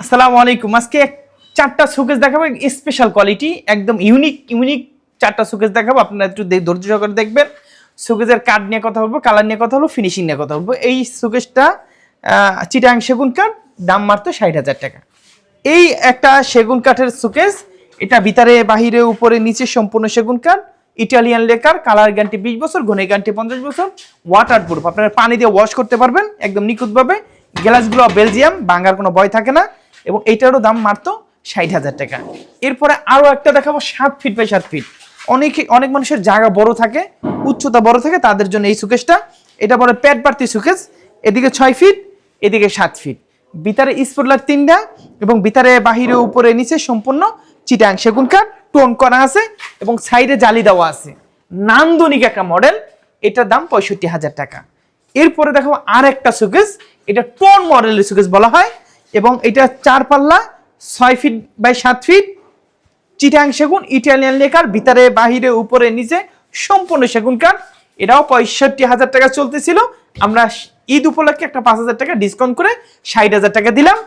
আসসালামু আলাইকুম। আজকে চারটা শোকেস দেখাবো, স্পেশাল কোয়ালিটি, একদম ইউনিক চারটা শোকেস দেখাবো। আপনারা একটু ধৈর্য সহকারে দেখবেন। শোকেসের কাঠ নিয়ে কথা বলবো, কালার নিয়ে কথা বলবো, ফিনিশিং নিয়ে কথা বলবো। এই শোকেসটা চিটাং সেগুন কাঠ, দাম মাত্র 60,000 টাকা। এই একটা সেগুন কাঠের শোকেস, এটা ভিতরে বাহিরে উপরে নিচে সম্পূর্ণ সেগুন কাঠ, ইটালিয়ান লেকার, কালার গ্যারান্টি 20 বছর, ঘনে গ্যারান্টি 50 বছর, ওয়াটার প্রুফ, আপনারা পানি দিয়ে ওয়াশ করতে পারবেন একদম নিখুঁতভাবে। গ্লাসগুলো বেলজিয়াম, ভাঙার কোনো ভয় থাকে না। এবং এইটারও দাম মাত্র 60,000 টাকা। এরপরে আরো একটা দেখাবো 7 ফিট বাই 7 ফিট। অনেক মানুষের জায়গা বড় থাকে, উচ্চতা বড় থাকে, তাদের জন্য এই সুকেশটা। এটা বলে পেট বাড়তি সুকেশ। এদিকে 6 ফিট, এদিকে 7 ফিট, ভিতরে স্পটলাইট 3টা এবং ভিতরে বাহিরে উপরে নিচে সম্পূর্ণ চিটাং সেগুন কাঠ টোন করা আছে এবং সাইডে জালি দেওয়া আছে। নান্দনিক একটা মডেল, এটার দাম 65,000 টাকা। এরপরে দেখো আর একটা সুকেস, এটা টোন মডেলের সুকেস বলা হয় এবং এটা 4 পাল্লা, 6 ফিট বাই 7 ফিট, চিটাং সেগুন, ইটালিয়ান লেকার, ভিতরে বাহিরে উপরে নিচে সম্পূর্ণ সেগুন কাঠ। এটাও 65,000 টাকা চলতেছিল। আমরা ঈদ উপলক্ষে একটা 5,000 টাকা ডিসকাউন্ট করে 60,000 টাকা দিলাম।